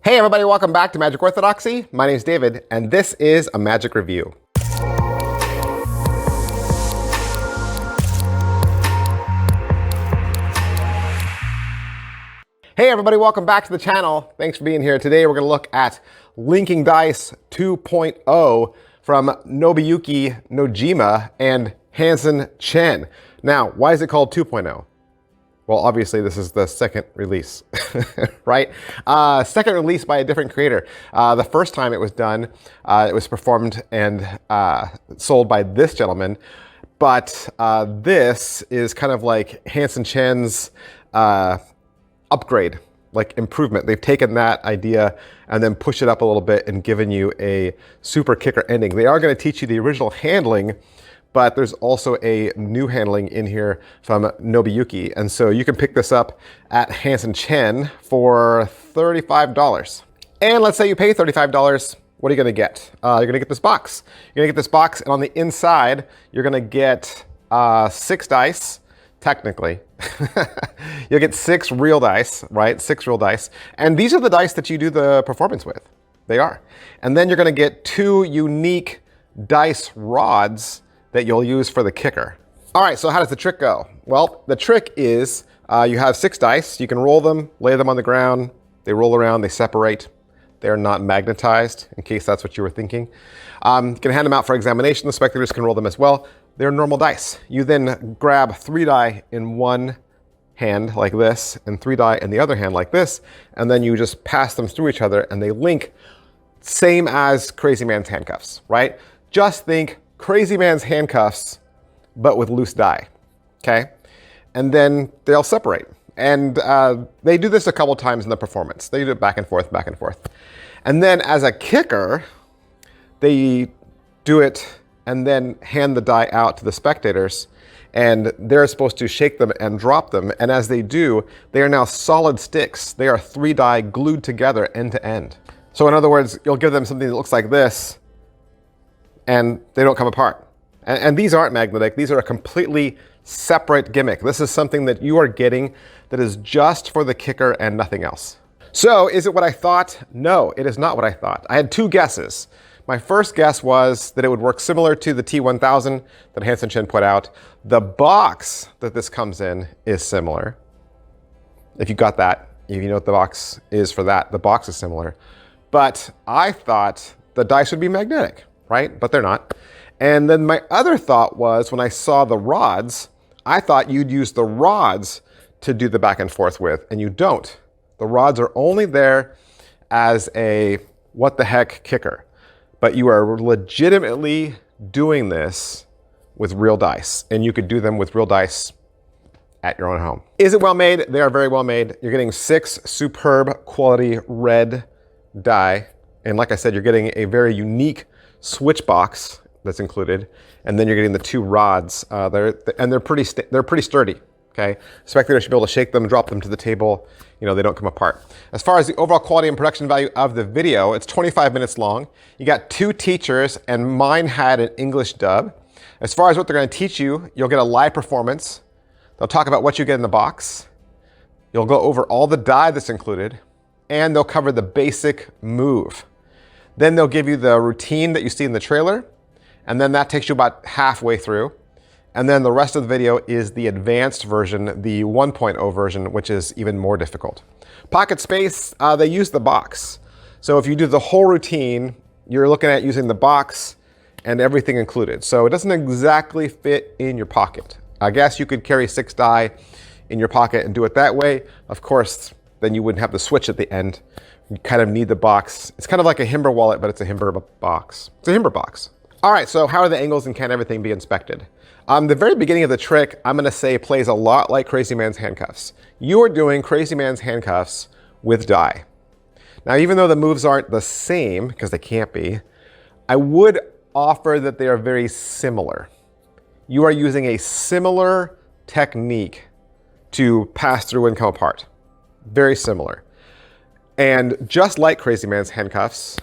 Hey everybody, welcome back to Magic Orthodoxy. My name is David, and this is a Magic Review. Hey everybody, welcome back to the channel. Thanks for being here. Today we're going to look at Linking Dice 2.0 from Nobuyuki, Nojima, and Hansen Chen. Now, why is it called 2.0? Well, obviously this is the second release, right? Second release by a different creator. The first time it was done, it was performed and sold by this gentleman. But this is kind of like Hansen Chen's upgrade, like improvement. They've taken that idea and then pushed it up a little bit and given you a super kicker ending. They are going to teach you the original handling, but there's also a new handling in here from Nobuyuki. And so you can pick this up at Hansen Chen for $35. And let's say you pay $35, what are you gonna get? You're gonna get this box. You're gonna get this box, and on the inside, you're gonna get 6 dice, technically. You'll get 6 real dice, right? 6 real dice. And these are the dice that you do the performance with. They are. And then you're gonna get 2 unique dice rods that you'll use for the kicker. All right, so how does the trick go? Well, the trick is you have 6 dice. You can roll them, lay them on the ground. They roll around, they separate. They're not magnetized, in case that's what you were thinking. You can hand them out for examination. The spectators can roll them as well. They're normal dice. You then grab 3 die in one hand like this, and 3 die in the other hand like this, and then you just pass them through each other, and they link, same as Crazy Man's handcuffs, right? Just think Crazy Man's handcuffs, but with loose die, okay? And then they'll separate. And they do this a couple times in the performance. They do it back and forth, back and forth. And then as a kicker, they do it and then hand the die out to the spectators, and they're supposed to shake them and drop them. And as they do, they are now solid sticks. They are 3 die glued together end to end. So in other words, you'll give them something that looks like this, and they don't come apart. And these aren't magnetic. These are a completely separate gimmick. This is something that you are getting that is just for the kicker and nothing else. So is it what I thought? No, it is not what I thought. I had 2 guesses. My first guess was that it would work similar to the T1000 that Hansen Chen put out. The box that this comes in is similar. If you got that, if you know what the box is for that, the box is similar. But I thought the dice would be magnetic, right? But they're not. And then my other thought was, when I saw the rods, I thought you'd use the rods to do the back and forth with, and you don't. The rods are only there as a what the heck kicker. But you are legitimately doing this with real dice, and you could do them with real dice at your own home. Is it well made? They are very well made. You're getting 6 superb quality red die. And like I said, you're getting a very unique switch box that's included, and then you're getting the 2 rods. They're pretty sturdy. Okay, spectators should be able to shake them, drop them to the table. You know, they don't come apart. As far as the overall quality and production value of the video, it's 25 minutes long. You got 2 teachers, and mine had an English dub. As far as what they're going to teach you, you'll get a live performance. They'll talk about what you get in the box. You'll go over all the die that's included, and they'll cover the basic move. Then they'll give you the routine that you see in the trailer, and then that takes you about halfway through. And then the rest of the video is the advanced version, the 1.0 version, which is even more difficult. Pocket space, they use the box. So if you do the whole routine, you're looking at using the box and everything included. So it doesn't exactly fit in your pocket. I guess you could carry 6 die in your pocket and do it that way. Of course, then you wouldn't have the switch at the end. You kind of need the box. It's kind of like a Himber wallet, but it's a Himber box. It's a Himber box. All right, so how are the angles and can everything be inspected? The very beginning of the trick, I'm gonna say, plays a lot like Crazy Man's handcuffs. You are doing Crazy Man's handcuffs with die. Now, even though the moves aren't the same, because they can't be, I would offer that they are very similar. You are using a similar technique to pass through and come apart. Very similar. And just like Crazy Man's handcuffs,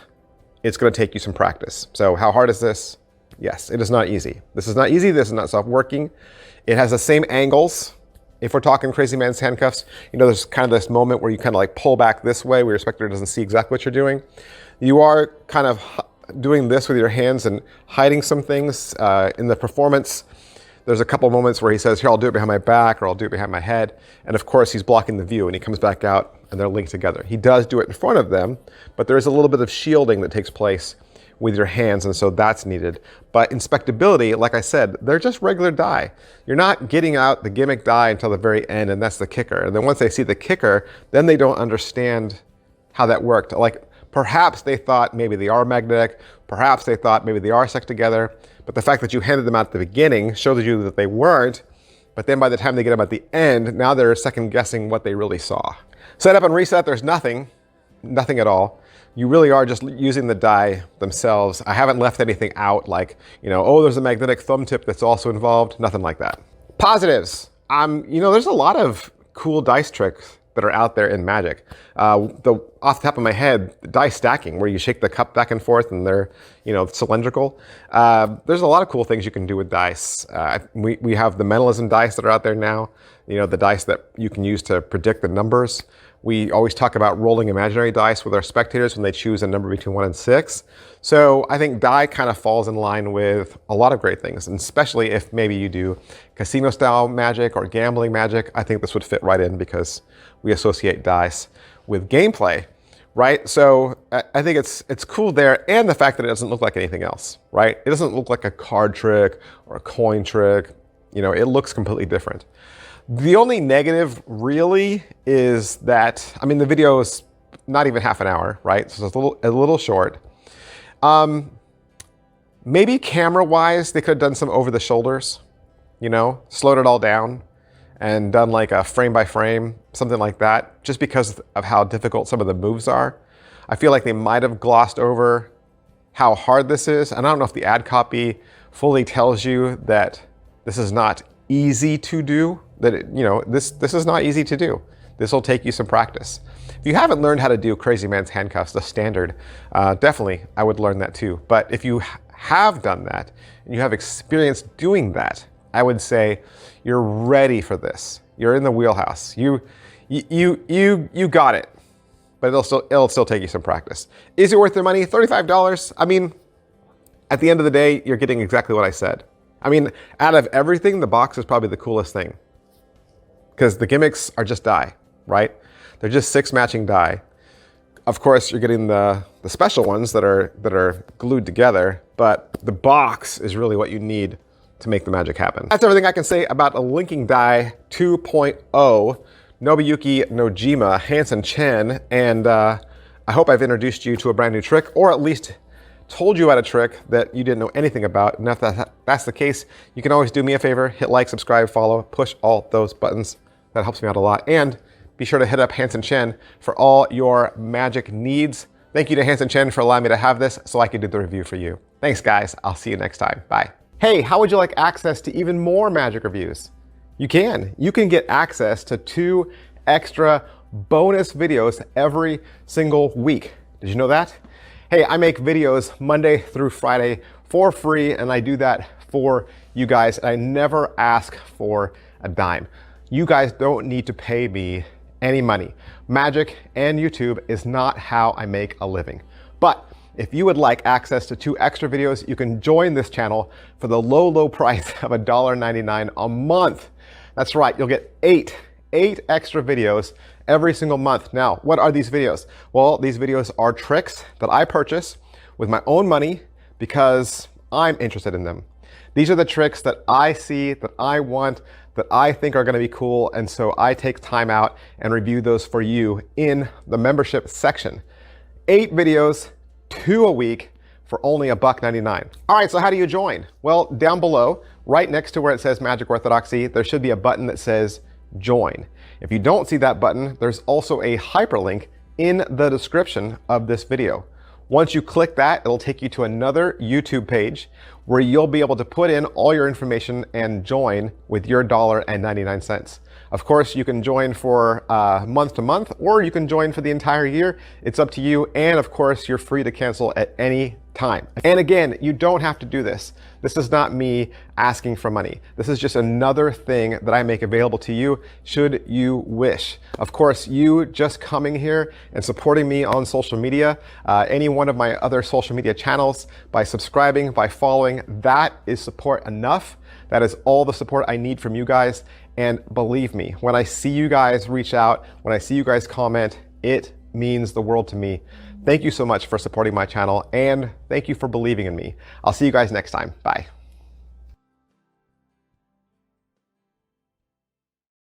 it's going to take you some practice. So how hard is this? Yes, it is not easy. This is not easy. This is not self-working. It has the same angles If we're talking crazy man's handcuffs, you know, there's kind of this moment where you kind of like pull back this way where your spectator doesn't see exactly what you're doing. You are kind of doing this with your hands and hiding some things. In the performance, there's a couple moments where he says, here, I'll do it behind my back, or I'll do it behind my head. And of course, he's blocking the view, and he comes back out, and they're linked together. He does do it in front of them, but there is a little bit of shielding that takes place with your hands, and so that's needed. But inspectability, like I said, they're just regular die. You're not getting out the gimmick die until the very end, and that's the kicker. And then once they see the kicker, then they don't understand how that worked. Like, perhaps they thought maybe they are magnetic, perhaps they thought maybe they are stuck together, but the fact that you handed them out at the beginning shows you that they weren't, but then by the time they get them at the end, now they're second guessing what they really saw. Setup and reset, there's nothing at all. You really are just using the die themselves. I haven't left anything out like, you know, oh, there's a magnetic thumb tip that's also involved. Nothing like that. Positives. You know, there's a lot of cool dice tricks that are out there in Magic. Off the top of my head, dice stacking, where you shake the cup back and forth and they're, you know, cylindrical. There's a lot of cool things you can do with dice. We have the mentalism dice that are out there now. You know, the dice that you can use to predict the numbers. We always talk about rolling imaginary dice with our spectators when they choose a number between 1 and 6. So I think die kind of falls in line with a lot of great things, and especially if maybe you do casino-style Magic or gambling Magic. I think this would fit right in because we associate dice with gameplay, right? So I think it's cool there, and the fact that it doesn't look like anything else, right? It doesn't look like a card trick or a coin trick. You know, it looks completely different. The only negative really is that, I mean, the video is not even half an hour, right? So it's a little short. Maybe camera-wise, they could have done some over the shoulders, you know, slowed it all down and done like a frame by frame, something like that, just because of how difficult some of the moves are. I feel like they might have glossed over how hard this is. And I don't know if the ad copy fully tells you that this is not easy to do. That you know, this is not easy to do. This will take you some practice. If you haven't learned how to do Crazy Man's Handcuffs, the standard, definitely I would learn that too. But if you have done that and you have experience doing that, I would say you're ready for this. You're in the wheelhouse. You got it. But it'll still take you some practice. Is it worth the money? $35. I mean, at the end of the day, you're getting exactly what I said. I mean, out of everything, the box is probably the coolest thing. Because the gimmicks are just die, right? They're just 6 matching die. Of course, you're getting the special ones that are glued together, but the box is really what you need to make the magic happen. That's everything I can say about a linking die 2.0, Nobuyuki, Nojima, Hansen Chen, and I hope I've introduced you to a brand new trick, or at least told you about a trick that you didn't know anything about. And if that's the case, you can always do me a favor, hit like, subscribe, follow, push all those buttons. That helps me out a lot. And be sure to hit up Hansen Chen for all your magic needs. Thank you to Hansen Chen for allowing me to have this so I could do the review for you. Thanks, guys. I'll see you next time. Bye. Hey, how would you like access to even more magic reviews? You can. You can get access to 2 extra bonus videos every single week. Did you know that? Hey, I make videos Monday through Friday for free, and I do that for you guys. I never ask for a dime. You guys don't need to pay me any money. Magic and YouTube is not how I make a living. But if you would like access to 2 extra videos, you can join this channel for the low price of $1.99 a month. That's right, you'll get 8 extra videos every single month. Now, what are these videos? Well, these videos are tricks that I purchase with my own money because I'm interested in them. These are the tricks that I see, that I want, that I think are gonna be cool, and so I take time out and review those for you in the membership section. 8 videos, 2 a week for only $1.99. All right, so how do you join? Well, down below, right next to where it says Magic Orthodoxy, there should be a button that says join. If you don't see that button, there's also a hyperlink in the description of this video. Once you click that, it'll take you to another YouTube page where you'll be able to put in all your information and join with your $1.99. Of course, you can join for month to month, or you can join for the entire year. It's up to you. And of course, you're free to cancel at any time. And again, you don't have to do this. This is not me asking for money. This is just another thing that I make available to you should you wish. Of course, you just coming here and supporting me on social media, any one of my other social media channels, by subscribing, by following, that is support enough. That is all the support I need from you guys. And believe me, when I see you guys reach out, when I see you guys comment, it means the world to me. Thank you so much for supporting my channel, and thank you for believing in me. I'll see you guys next time. Bye.